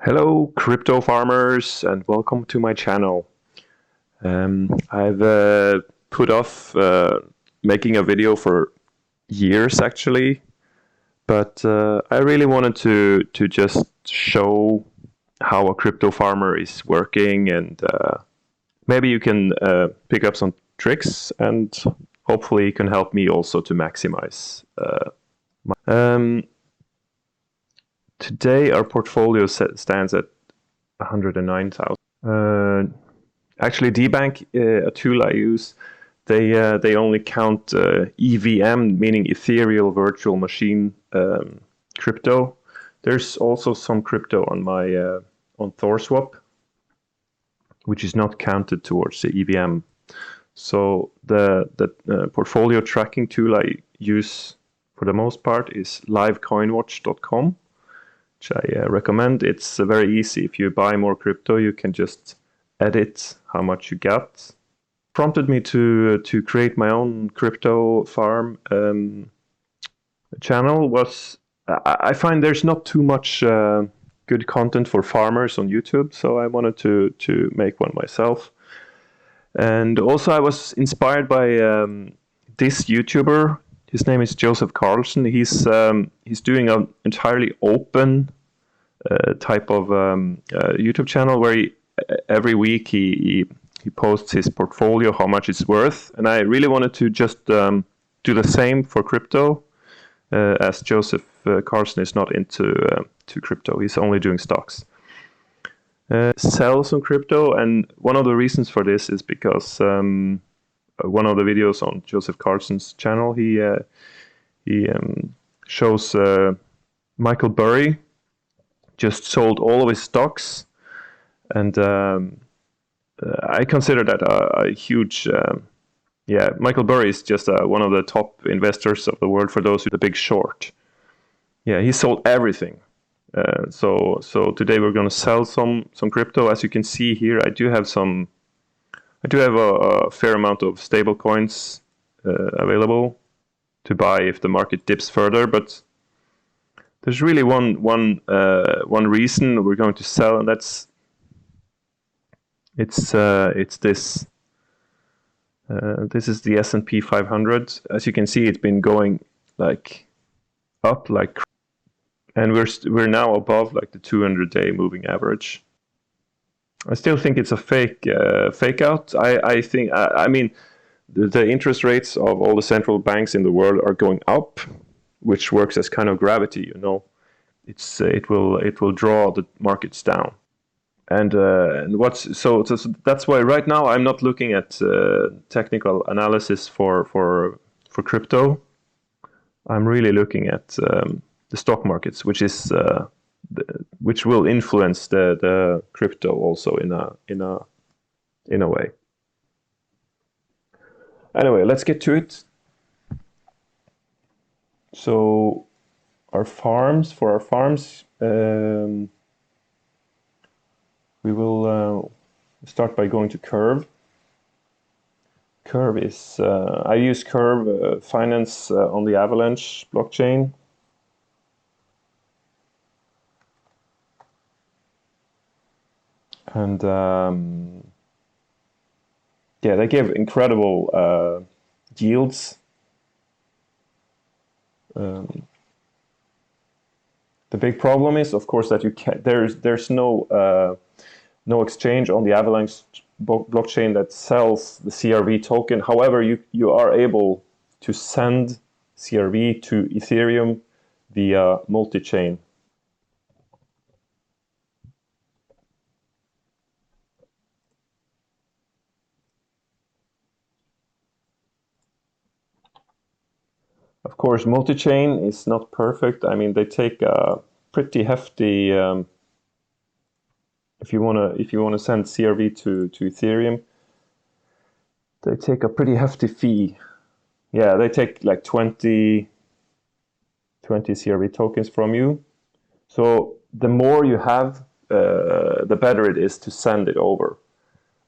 Hello, crypto farmers, and welcome to my channel. I've put off making a video for years actually, but I really wanted to just show how a crypto farmer is working, and maybe you can pick up some tricks, and hopefully you can help me also to maximize. Today our portfolio stands at 109,000. Actually, DBank, a tool I use, they only count EVM, meaning Ethereal Virtual Machine crypto. There's also some crypto on my on ThorSwap, which is not counted towards the EVM. So the portfolio tracking tool I use for the most part is livecoinwatch.com, which I recommend. It's very easy. If you buy more crypto, you can just edit how much you got. Prompted me to create my own crypto farm channel was I find there's not too much good content for farmers on YouTube, so I wanted to make one myself. And also I was inspired by this YouTuber. His name is Joseph Carlson. He's doing an entirely open type of YouTube channel where every week he posts his portfolio, how much it's worth, and I really wanted to just do the same for crypto, as Joseph Carlson is not into to crypto. He's only doing stocks. Sell some crypto, and one of the reasons for this is because one of the videos on Joseph Carlson's channel, he shows Michael Burry just sold all of his stocks, and I consider that a huge Michael Burry is just one of the top investors of the world, for those who the Big Short. Yeah, he sold everything. So today we're going to sell some crypto. As you can see here, I do have a fair amount of stable coins available to buy if the market dips further, but there's really one reason we're going to sell, and that's it's this. This is the S&P 500. As you can see, it's been going like up, and we're now above like the 200-day moving average. I still think it's a fake out. I mean, the interest rates of all the central banks in the world are going up, which works as kind of gravity. You know, it will draw the markets down. And that's why right now I'm not looking at technical analysis for crypto. I'm really looking at the stock markets, which will influence the crypto also in a way. Anyway, let's get to it. So our farms, we will start by going to Curve. Curve is, I use Curve Finance on the Avalanche blockchain. And yeah, they give incredible yields. The big problem is, of course, that you can't. There's no exchange on the Avalanche blockchain that sells the CRV token. However, you are able to send CRV to Ethereum via multi-chain. Of course, multi-chain is not perfect. I mean, they take a pretty hefty. If you wanna send CRV to Ethereum, they take a pretty hefty fee. Yeah, they take like 20 CRV tokens from you. So the more you have, the better it is to send it over.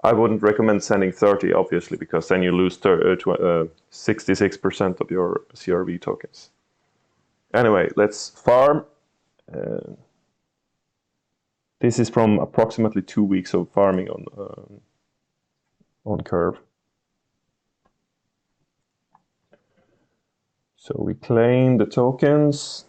I wouldn't recommend sending 30, obviously, because then you lose 66% of your CRV tokens. Anyway, let's farm. This is from approximately 2 weeks of farming on Curve. So we claim the tokens.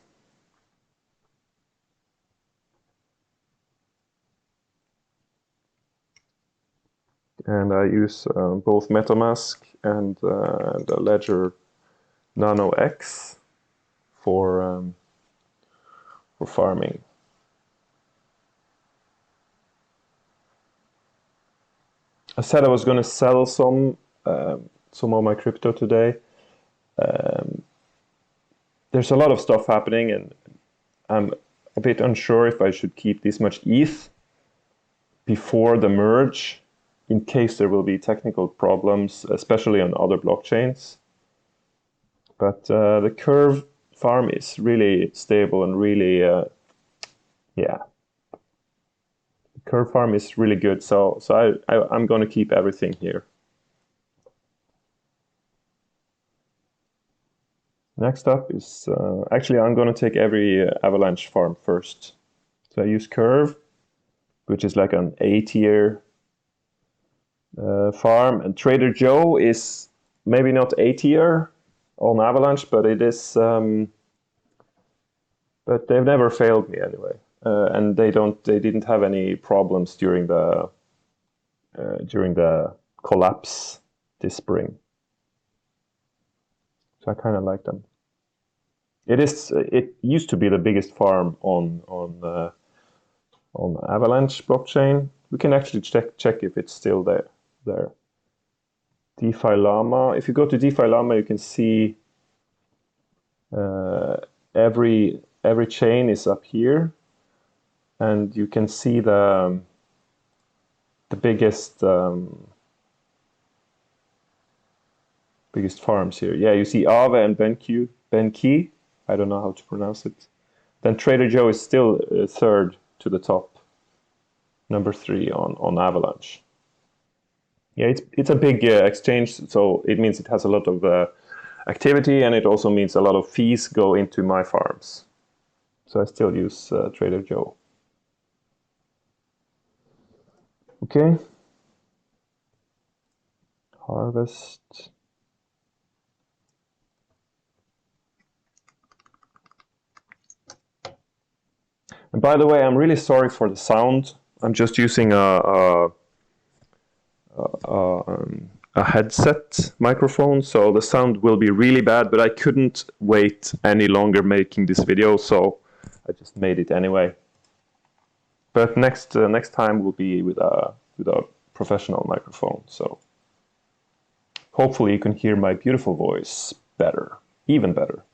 And I use both MetaMask and the Ledger Nano X for farming. I said I was going to sell some of my crypto today. There's a lot of stuff happening, and I'm a bit unsure if I should keep this much ETH before the merge, in case there will be technical problems, especially on other blockchains. But the Curve farm is really stable and really, yeah. The Curve farm is really good, so I'm going to keep everything here. Next up is, actually I'm going to take every Avalanche farm first. So I use Curve, which is like an A-tier farm, and Trader Joe is maybe not A-tier on Avalanche, but it is, but they've never failed me anyway. And they didn't have any problems during the collapse this spring. So I kind of like them. It used to be the biggest farm on Avalanche blockchain. We can actually check if it's still there. DeFi Llama. If you go to DeFi Llama, you can see every chain is up here, and you can see the biggest farms here. Yeah, you see Aave and Benki. I don't know how to pronounce it. Then Trader Joe is still third to the top, number 3 on Avalanche. Yeah, it's a big exchange, so it means it has a lot of activity, and it also means a lot of fees go into my farms. So I still use Trader Joe. Okay. Harvest. And by the way, I'm really sorry for the sound. I'm just using a headset microphone, so the sound will be really bad, but I couldn't wait any longer making this video, so I just made it anyway. But next time will be with a professional microphone, so hopefully you can hear my beautiful voice better, even better.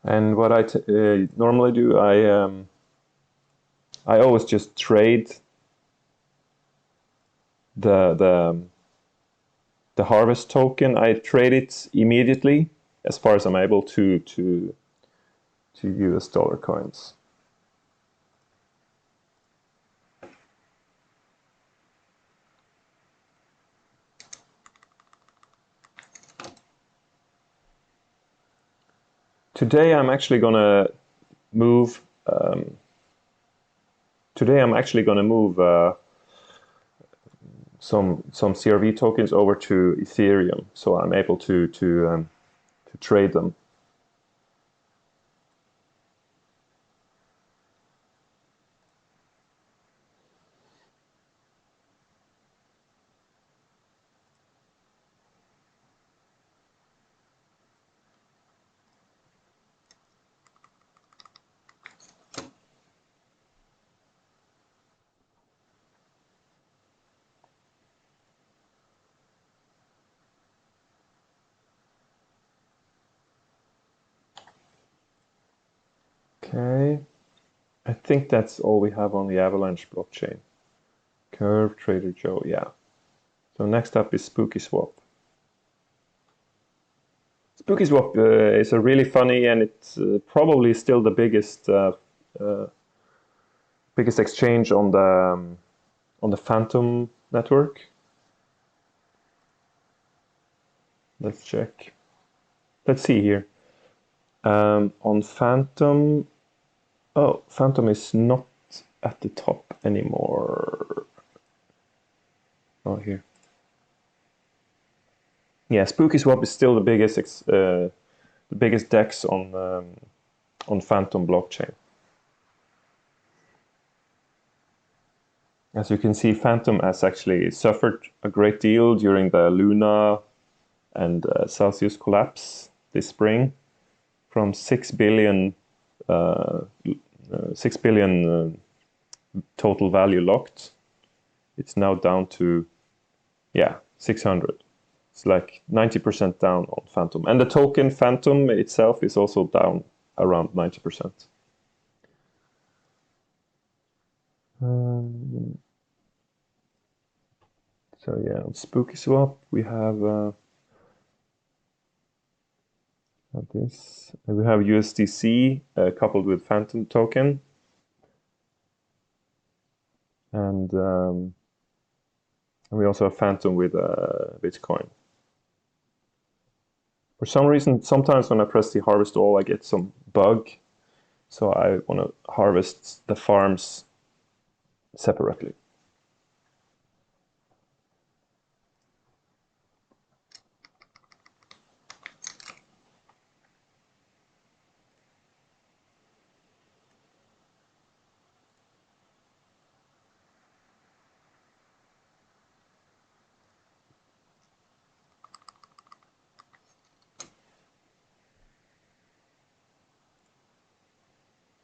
And what I normally do, I always just trade the harvest token. I trade it immediately as far as I'm able to US dollar coins. Today I'm actually gonna move. Some CRV tokens over to Ethereum, so I'm able to trade them. Okay, I think that's all we have on the Avalanche blockchain. Curve, Trader Joe, yeah. So next up is Spooky Swap. SpookySwap is a really funny, and it's probably still the uh, biggest exchange on the Phantom network. Let's check. Let's see here. On Phantom, oh, Phantom is not at the top anymore. Oh, here. Yeah, SpookySwap is still the biggest DEX on Phantom blockchain. As you can see, Phantom has actually suffered a great deal during the Luna and Celsius collapse this spring, from 6 billion, 6 billion total value locked. It's now down to, yeah, 600. It's like 90% down on Phantom. And the token Phantom itself is also down around 90%. So yeah, on SpookySwap we have this. We have USDC coupled with Phantom token, and we also have Phantom with Bitcoin. For some reason, sometimes when I press the harvest all, I get some bug, so I want to harvest the farms separately.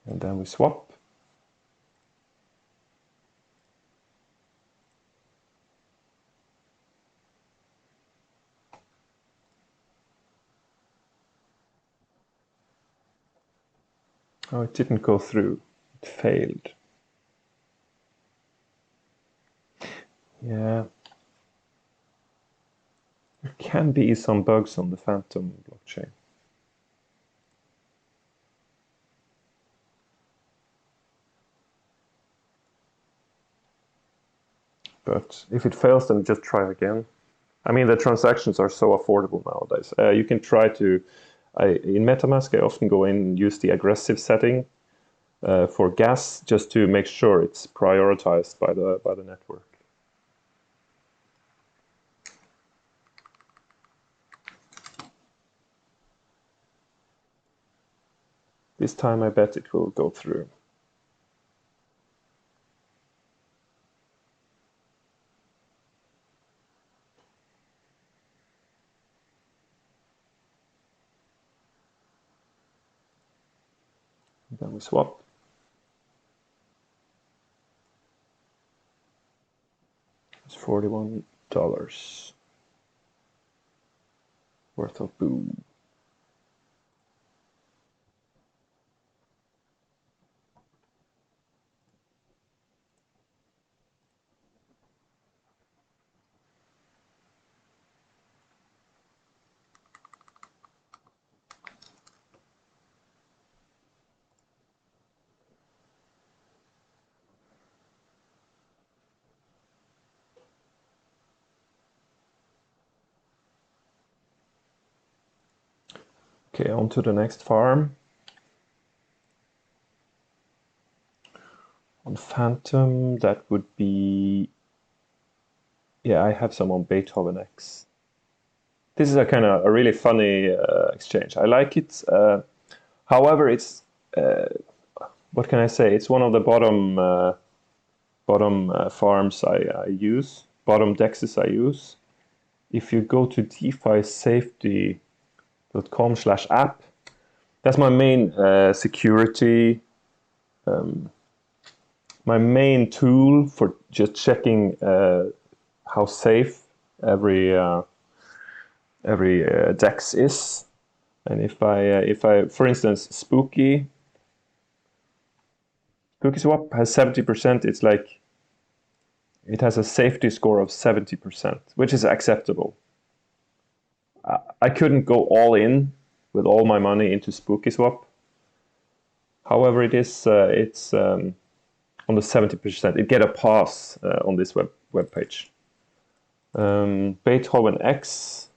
And then we swap. Oh, it didn't go through. It failed. Yeah. There can be some bugs on the Phantom blockchain. But if it fails, then just try again. I mean, the transactions are so affordable nowadays. You can try to, in MetaMask, I often go in and use the aggressive setting for gas, just to make sure it's prioritized by the network. This time I bet it will go through. Then we swap. It's $41 worth of boom. Okay, on to the next farm. On Phantom, that would be... Yeah, I have some on Beethoven X. This is a kind of a really funny exchange. I like it. However, it's... what can I say? It's one of the bottom farms I use, bottom dexes I use. If you go to defisafety.com/app, that's my main security, my main tool for just checking how safe every dex is. And if I, for instance, SpookySwap has 70%, it's like it has a safety score of 70%, which is acceptable. I couldn't go all in with all my money into SpookySwap. However, it's on the 70%. It get a pass on this web page. Beethoven X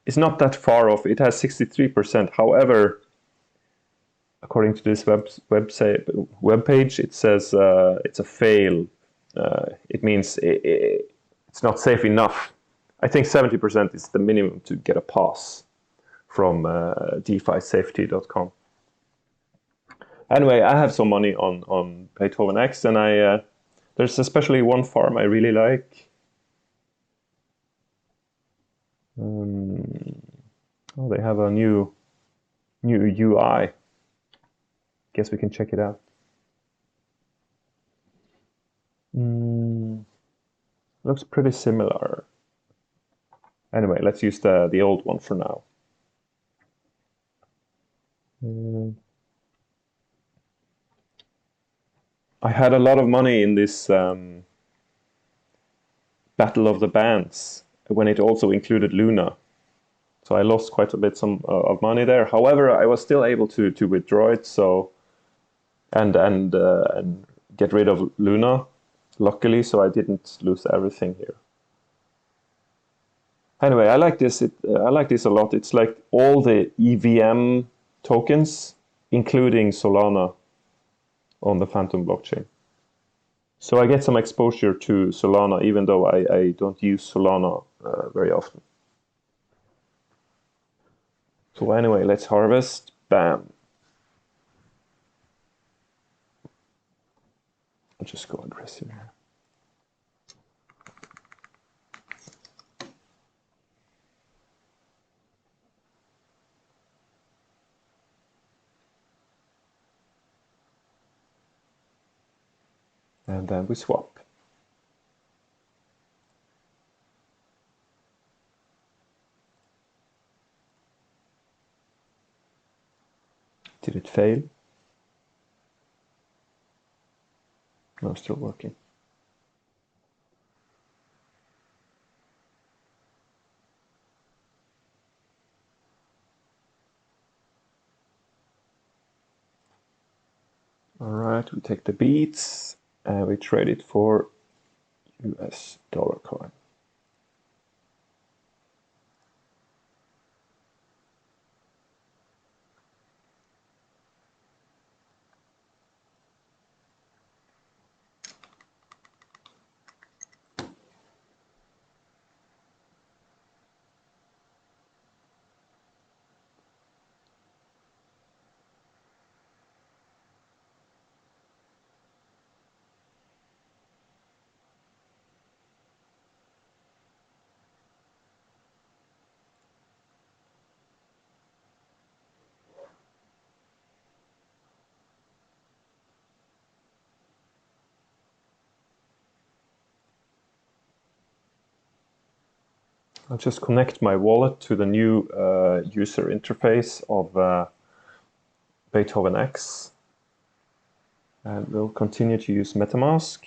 is not that far off. It has 63%. However, according to this web page, it says it's a fail. It means it's not safe enough. I think 70% is the minimum to get a pass from DeFiSafety.com. Anyway, I have some money on Beethoven X, and there's especially one farm I really like. Oh, they have a new UI. Guess we can check it out. Looks pretty similar. Anyway, let's use the old one for now. I had a lot of money in this Battle of the Bands when it also included Luna. So I lost quite a bit of money there. However, I was still able to withdraw it. So and get rid of Luna, luckily. So I didn't lose everything here. Anyway, I like this. I like this a lot. It's like all the EVM tokens, including Solana, on the Phantom blockchain. So I get some exposure to Solana, even though I don't use Solana very often. So anyway, let's harvest. Bam. I'll just go aggressive here. And then we swap. Did it fail? No, still working. All right, we take the beats and we trade it for US dollar coin. I'll just connect my wallet to the new user interface of Beethoven X. And we'll continue to use MetaMask.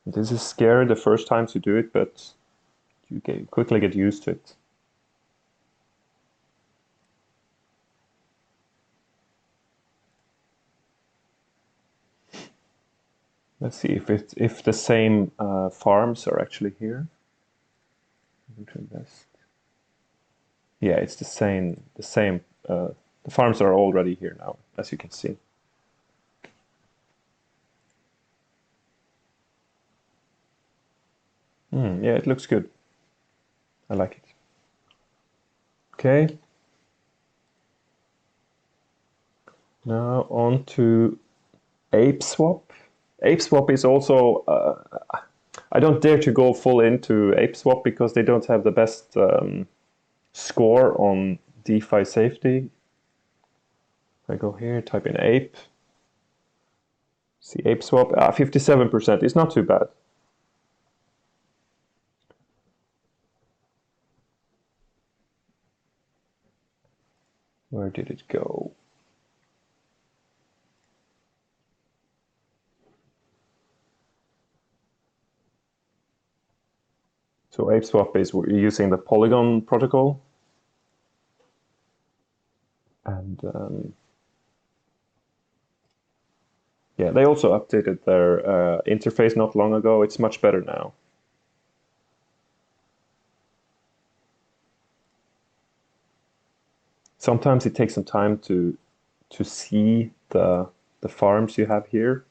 This is scary the first time to do it, but you quickly get used to it. Let's see if the same farms are actually here. Yeah, it's the same. The farms are already here now, as you can see. Yeah, it looks good. I like it. Okay. Now on to ApeSwap. ApeSwap is also, I don't dare to go full into ApeSwap because they don't have the best score on DeFi safety. If I go here, type in Ape. See ApeSwap, 57%. It's not too bad. Where did it go? So ApeSwap is using the Polygon protocol, and yeah, they also updated their interface not long ago. It's much better now. Sometimes it takes some time to see the farms you have here.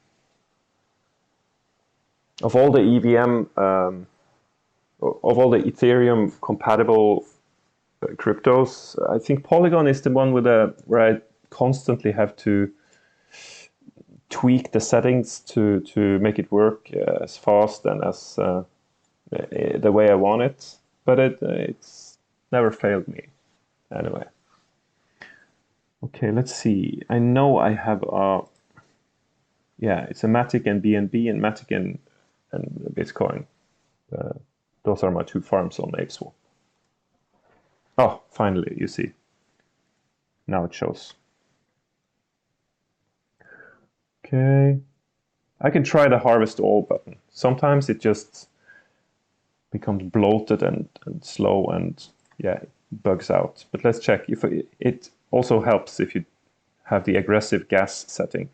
Of all the EVM, of all the Ethereum compatible cryptos, I think Polygon is the one where I constantly have to tweak the settings to make it work as fast and as the way I want it. But it's never failed me anyway. Okay, let's see. I know I have it's a Matic and BNB and Matic and Bitcoin. Those are my two farms on ApeSwap. Oh, finally, you see. Now it shows. Okay. I can try the harvest all button. Sometimes it just becomes bloated and slow and yeah, it bugs out. But let's check. If it also helps if you have the aggressive gas setting.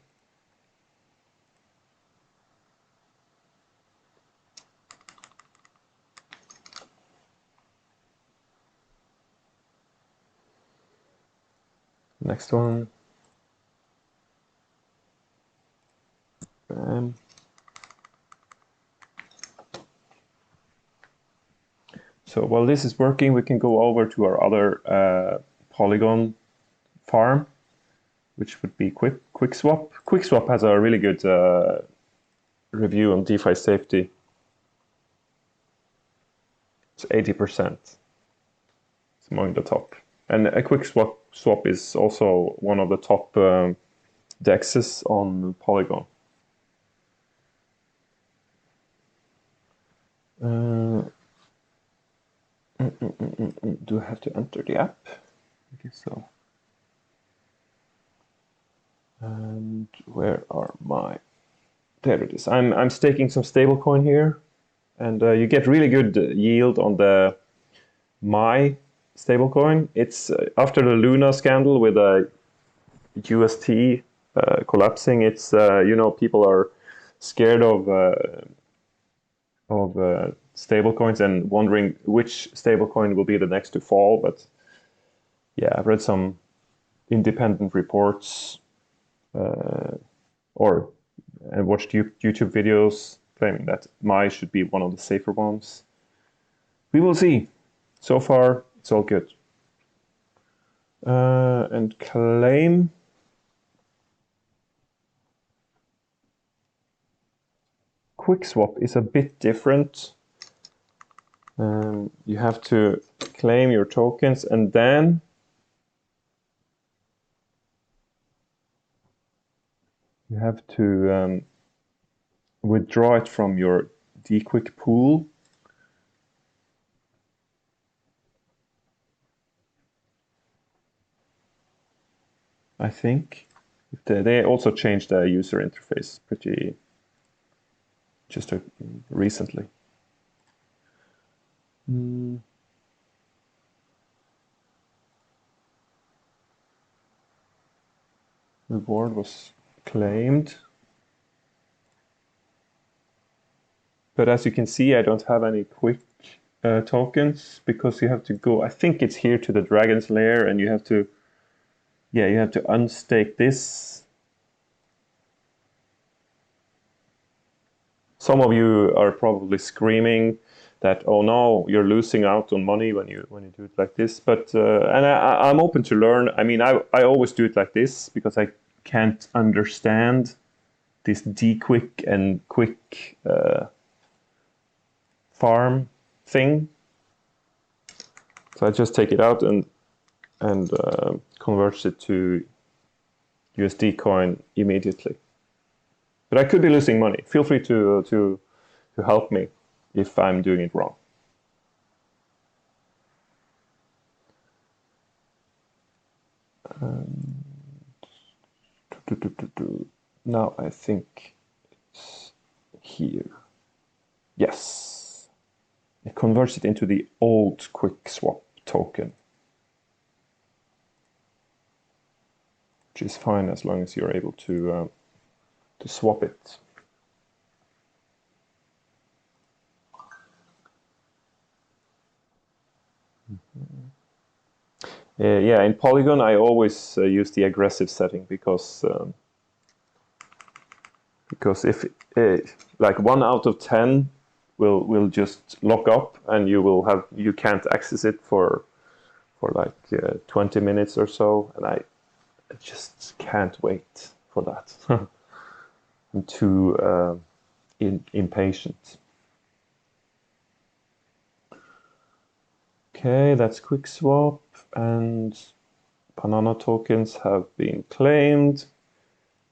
Next one. So while this is working, we can go over to our other Polygon farm, which would be QuickSwap. QuickSwap has a really good review on DeFi safety. It's 80%. It's among the top. And a QuickSwap is also one of the top dexes on Polygon. Do I have to enter the app? I guess so. And where are my... There it is. I'm staking some stablecoin here, and you get really good yield on the my stablecoin. It's after the Luna scandal with a UST collapsing. It's people are scared of stablecoins and wondering which stablecoin will be the next to fall. But yeah, I've read some independent reports and watched YouTube videos claiming that my should be one of the safer ones. We will see. So far, it's all good. And claim. QuickSwap is a bit different. You have to claim your tokens and then you have to withdraw it from your dquick pool. I think they also changed the user interface pretty just recently. Reward was claimed. But as you can see, I don't have any quick tokens because you have to go, I think it's here to the Dragon's Lair and you have to unstake this. Some of you are probably screaming that, oh no, you're losing out on money when you do it like this. But and I'm open to learn. I mean, I always do it like this because I can't understand this dquick and quick farm thing. So I just take it out and converts it to USD coin immediately. But I could be losing money. Feel free to help me if I'm doing it wrong. Now I think it's here. Yes. it converts it into the old QuickSwap token, which is fine as long as you're able to swap it. Yeah, in Polygon I always use the aggressive setting because if like 1 out of 10 will just lock up and you can't access it for like 20 minutes or so, and I just can't wait for that. I'm too impatient. Okay, that's QuickSwap, and Banana tokens have been claimed.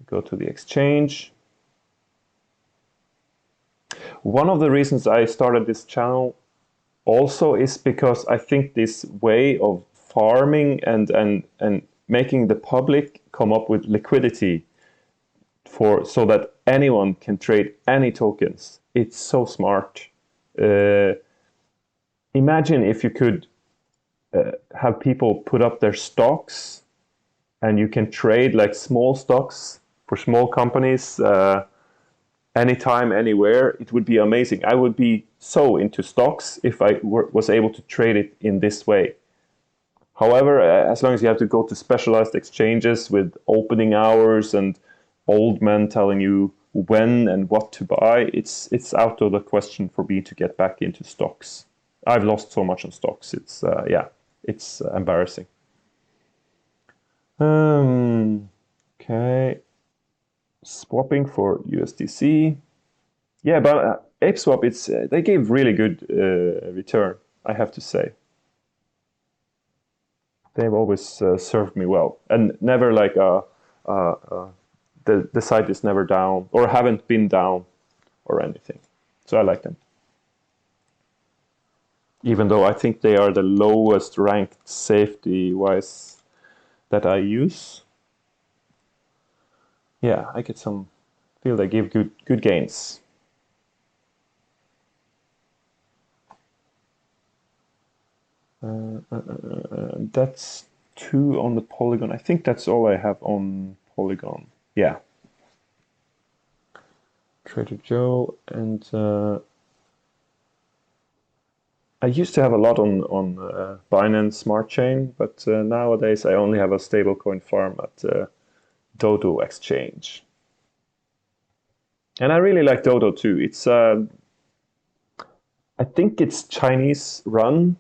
Go to the exchange. One of the reasons I started this channel also is because I think this way of farming and making the public come up with liquidity so that anyone can trade any tokens, it's so smart. Imagine if you could have people put up their stocks and you can trade like small stocks for small companies anytime, anywhere. It would be amazing. I would be so into stocks if I was able to trade it in this way. However, as long as you have to go to specialized exchanges with opening hours and old men telling you when and what to buy, it's out of the question for me to get back into stocks. I've lost so much on stocks. It's embarrassing. Okay, swapping for USDC. Yeah, but ApeSwap, they gave really good return, I have to say. They've always served me well, and never like the site is never down or haven't been down or anything. So I like them, even though I think they are the lowest ranked safety-wise that I use. Yeah, I get some feel they give good gains. That's 2 on the Polygon. I think that's all I have on Polygon. Yeah. Trader Joe, and I used to have a lot on Binance Smart Chain, but nowadays I only have a stablecoin farm at Dodo Exchange. And I really like Dodo too. It's I think it's Chinese run.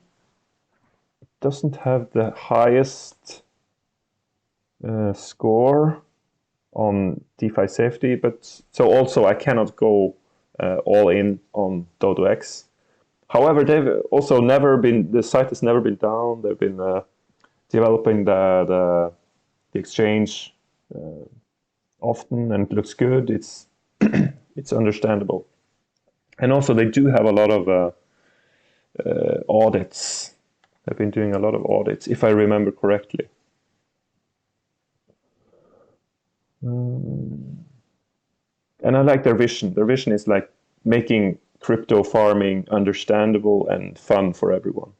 It doesn't have the highest score on DeFi safety, but so also I cannot go all in on Dodo X. However, they've also the site has never been down. They've been developing the exchange often, and it looks good. It's it's understandable, and also they do have a lot of audits. They've been doing a lot of audits, if I remember correctly. And I like their vision. Their vision is like making crypto farming understandable and fun for everyone,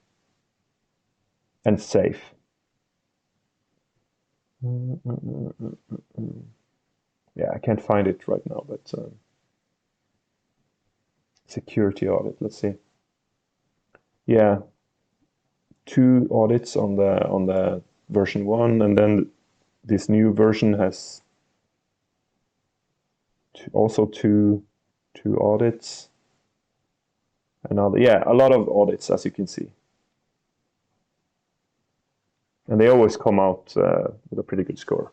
and safe. Yeah, I can't find it right now, but security audit. Let's see. Yeah, 2 audits on the version 1, and then this new version has also two audits. Yeah, a lot of audits, as you can see. And they always come out with a pretty good score.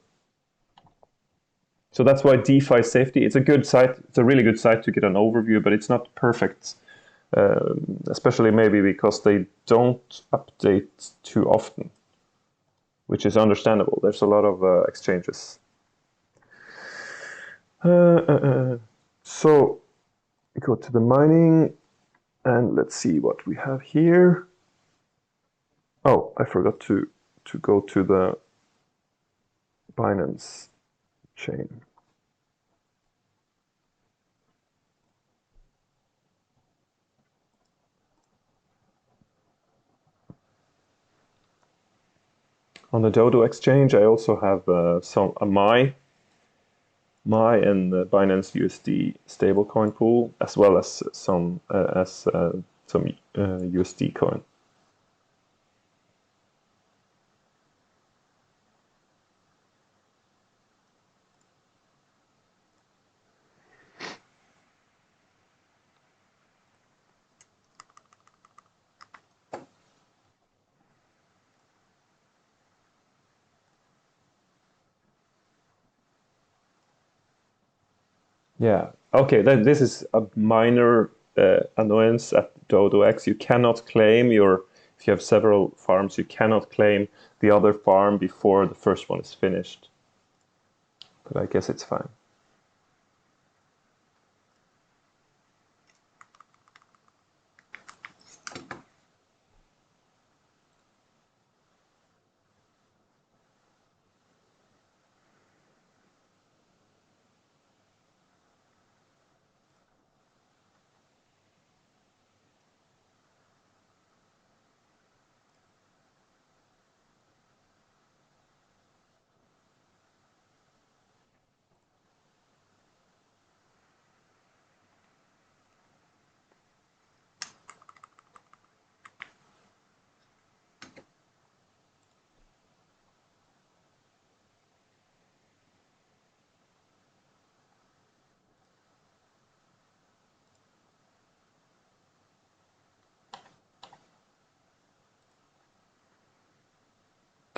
So that's why DeFi Safety, it's a good site. It's a really good site to get an overview, but it's not perfect, especially maybe because they don't update too often, which is understandable. There's a lot of exchanges. So we go to the mining, and let's see what we have here. Oh, I forgot to go to the Binance chain. On the Dodo exchange, I also have some my and the Binance USD stablecoin pool, as well as some USD coin. Yeah. Okay. This is a minor annoyance at DodoX. You cannot claim your if you have several farms, you cannot claim the other farm before the first one is finished. But I guess it's fine.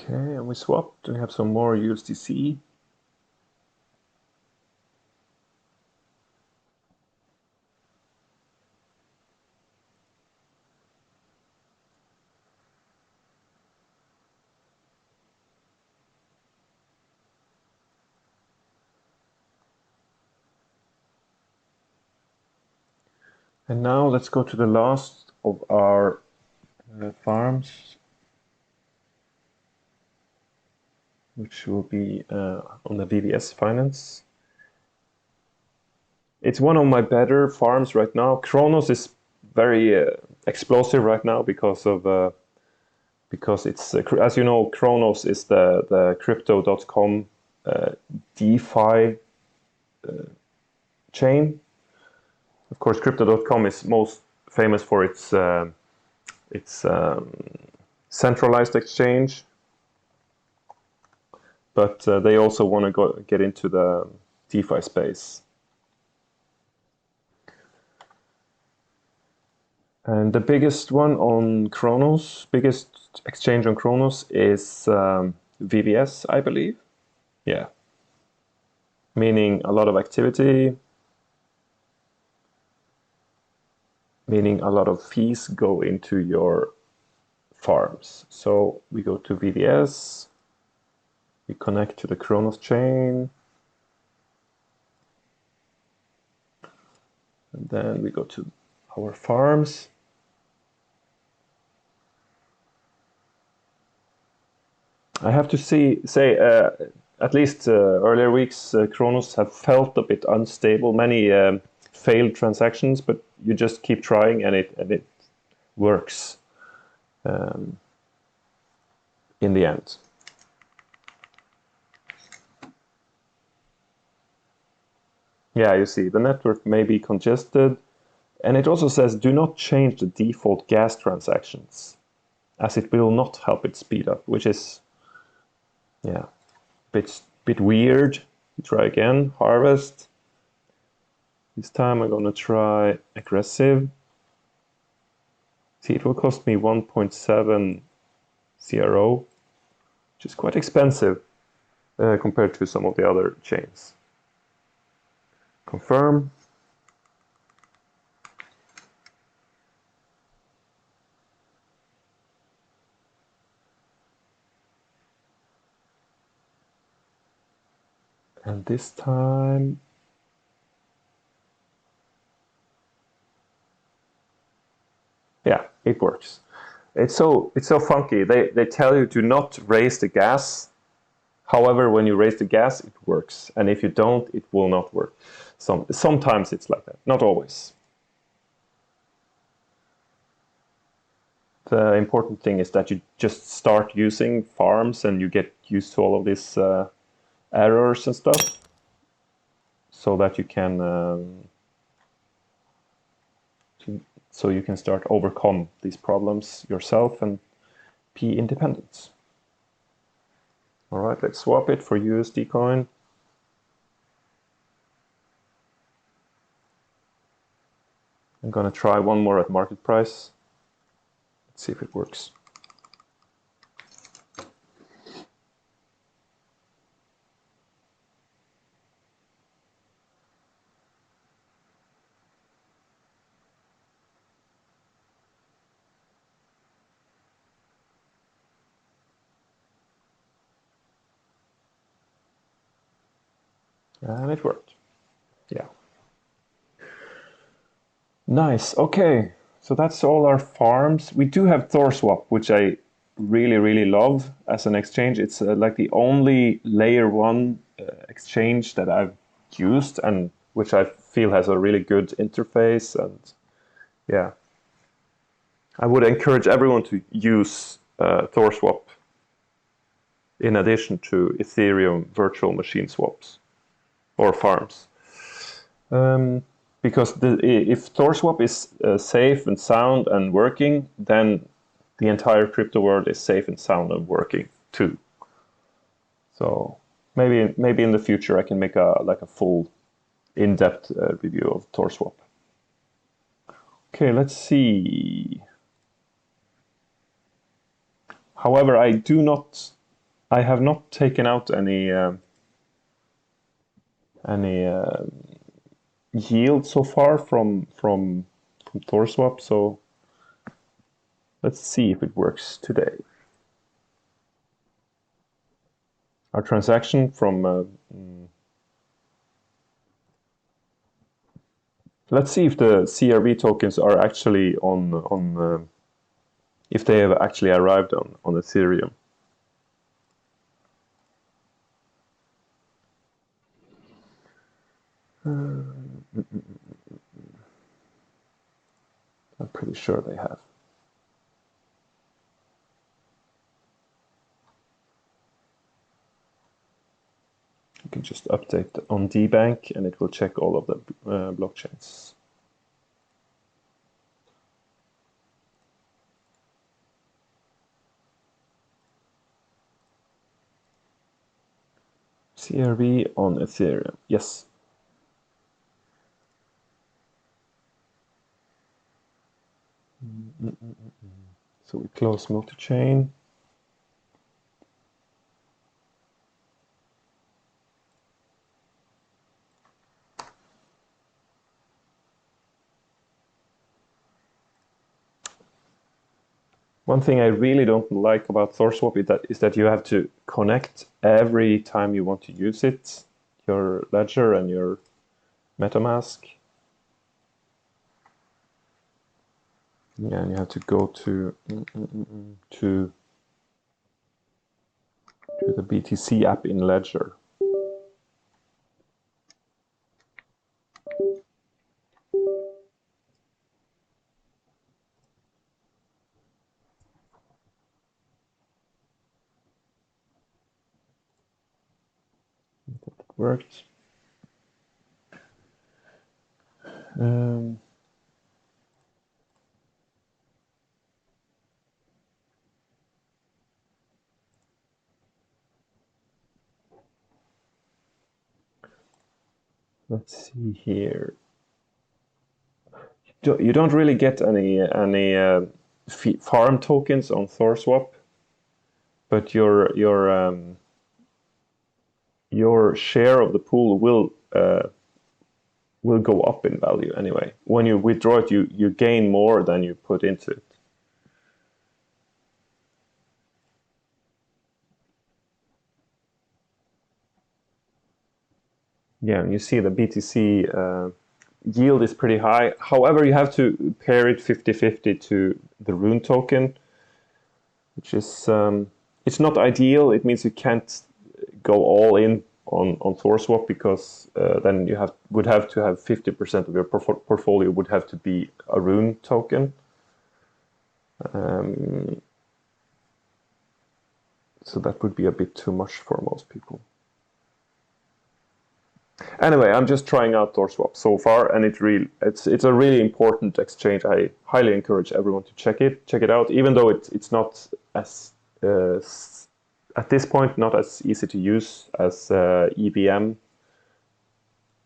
Okay, and we swapped. We have some more USDC. And now let's go to the last of our farms, which will be on the VVS Finance. It's one of my better farms right now. Kronos is very explosive right now because it's as you know, Kronos is the crypto.com DeFi chain. Of course, crypto.com is most famous for its centralized exchange, but they also want to get into the DeFi space. And the biggest one on Kronos, biggest exchange on Kronos is VVS, I believe. Yeah. Meaning a lot of activity, meaning a lot of fees go into your farms. So we go to VVS, we connect to the Kronos chain, and then we go to our farms. I have to say, at least earlier weeks, Kronos have felt a bit unstable. Many failed transactions, but you just keep trying, and it works in the end. Yeah, you see, the network may be congested, and it also says do not change the default gas transactions, as it will not help it speed up, which is, yeah, bit weird. Try again, harvest. This time I'm gonna try aggressive. See, it will cost me 1.7 CRO, which is quite expensive compared to some of the other chains. Confirm. And this time, yeah, it works. It's so funky. They tell you to not raise the gas. However, when you raise the gas, it works, and if you don't, it will not work. Sometimes it's like that, not always. the important thing is that you just start using farms and you get used to all of these errors and stuff, so that you can so you can start overcome these problems yourself and be independent. All right, let's swap it for USD coin. I'm gonna try one more at market price. Let's see if it works. And it worked. Yeah. Nice. Okay. So that's all our farms. We do have ThorSwap, which I really, really love as an exchange. It's like the only layer one exchange that I've used and which I feel has a really good interface. And yeah, I would encourage everyone to use ThorSwap in addition to Ethereum virtual machine swaps or farms. Because if ThorSwap is safe and sound and working, then the entire crypto world is safe and sound and working too. So maybe in the future I can make a full in-depth review of ThorSwap. Okay, let's see. However, I have not taken out any yield so far from ThorSwap, so let's see if it works today. Our transaction from let's see if the CRV tokens are actually on if they have actually arrived on Ethereum. I'm pretty sure they have. You can just update on DBank and it will check all of the blockchains. CRV on Ethereum, yes. So we close multi-chain. One thing I really don't like about ThorSwap is that you have to connect every time you want to use it, your ledger and your MetaMask. Yeah, and you have to go to the BTC app in Ledger. That worked. Let's see here. You don't really get any farm tokens on ThorSwap, but your share of the pool will go up in value anyway. When you withdraw it, you gain more than you put into it. Yeah, and you see the BTC yield is pretty high. However, you have to pair it 50-50 to the Rune token, which is it's not ideal. It means you can't go all in on ThorSwap because then you would have to have 50% of your portfolio would have to be a Rune token. So that would be a bit too much for most people. Anyway, I'm just trying out TorSwap so far, and it's a really important exchange. I highly encourage everyone to check it out, even though it's not as at this point not as easy to use as EVM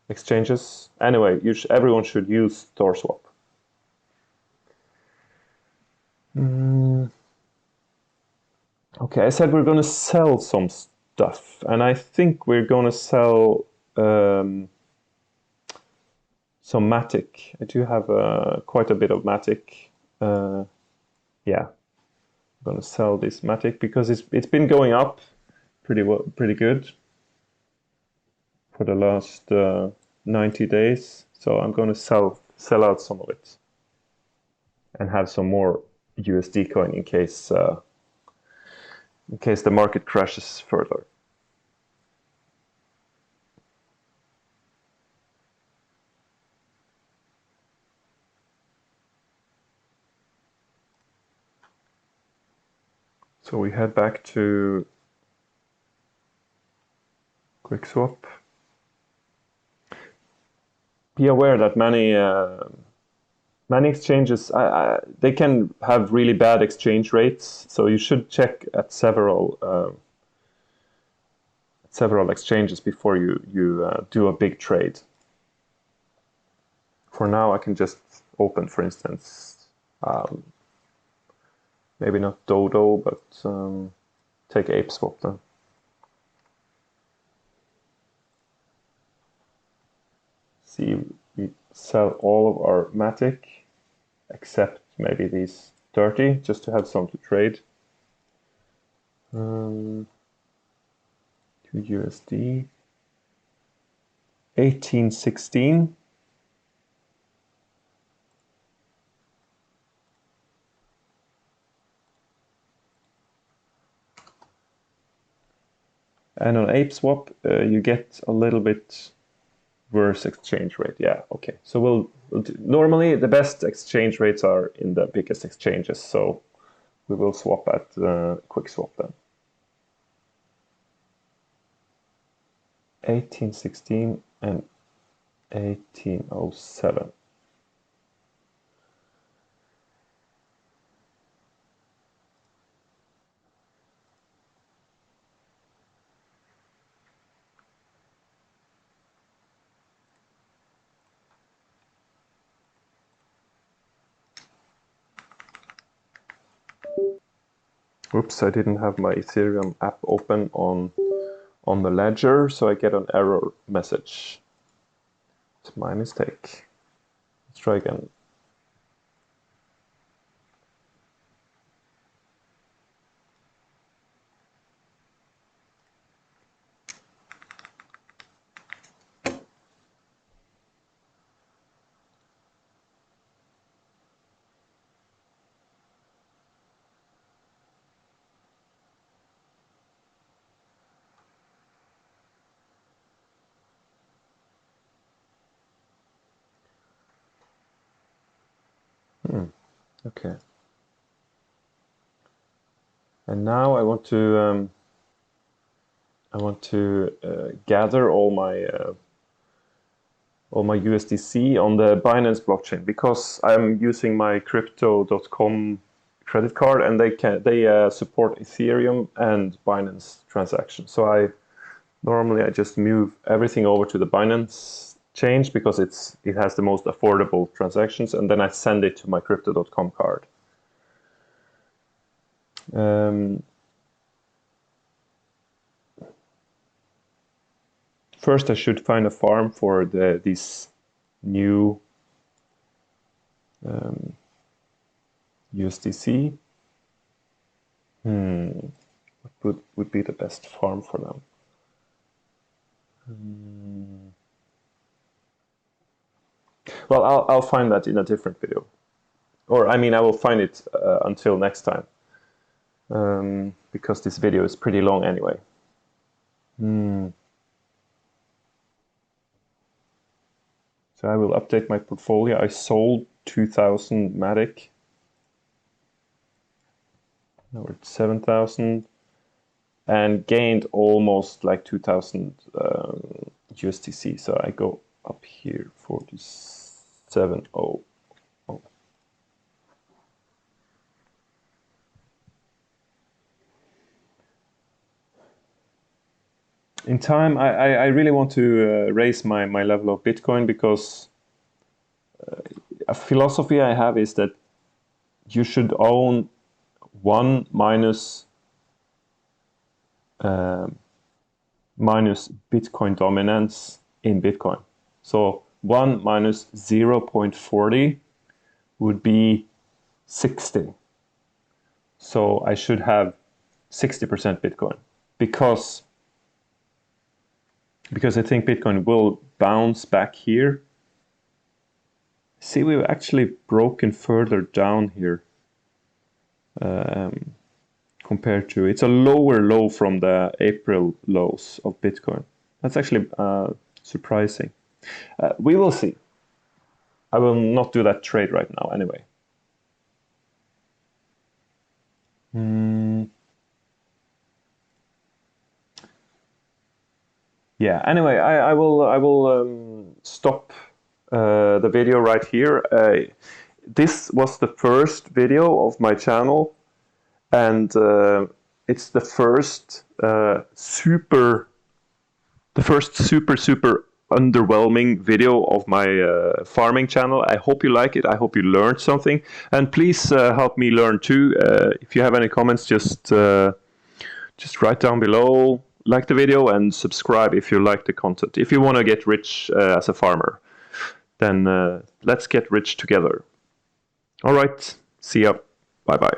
exchanges. Anyway, everyone should use TorSwap. Okay, I said we're going to sell some stuff, and I think we're going to sell some Matic. I do have quite a bit of Matic. Yeah, I'm going to sell this Matic because it's been going up pretty good for the last 90 days. So I'm going to sell out some of it and have some more USD coin in case the market crashes further. So we head back to QuickSwap. Be aware that many exchanges they can have really bad exchange rates, so you should check at several exchanges before you do a big trade. For now, I can just open, for instance, maybe not Dodo, but take ApeSwap then. See, we sell all of our Matic, except maybe these 30, just to have some to trade. To USD. 1816. And on ApeSwap, you get a little bit worse exchange rate. Yeah, okay. So we'll do, normally the best exchange rates are in the biggest exchanges. So we will swap at QuickSwap then. 1816 and 1807. Oops, I didn't have my Ethereum app open on the ledger, so I get an error message. It's my mistake. Let's try again. Okay. And now I want to gather all my USDC on the Binance blockchain because I'm using my Crypto.com credit card, and they support Ethereum and Binance transactions. So I just move everything over to the Binance chain because it has the most affordable transactions, and then I send it to my Crypto.com card. First, I should find a farm for these new USDC. What would be the best farm for them? Well, I'll find that in a different video, or I mean, I will find it until next time, because this video is pretty long anyway. So I will update my portfolio. I sold 2,000 Matic. Now we're at 7,000 and gained almost like 2,000 USDC. So I go up here, 47.00. In time, I really want to raise my level of Bitcoin, because a philosophy I have is that you should own 1 minus Bitcoin dominance in Bitcoin. So 1 minus 0.40 would be 60. So I should have 60% Bitcoin, because I think Bitcoin will bounce back here. See, we've actually broken further down here compared to, it's a lower low from the April lows of Bitcoin. That's actually surprising. We will see. I will not do that trade right now anyway. Yeah, anyway, I will stop the video right here. This was the first video of my channel, and it's the first super underwhelming video of my farming channel. I hope you like it. I hope you learned something, and please help me learn too. If you have any comments, just write down below. Like the video and subscribe if you like the content. If you want to get rich as a farmer, then let's get rich together. All right, see ya. Bye bye.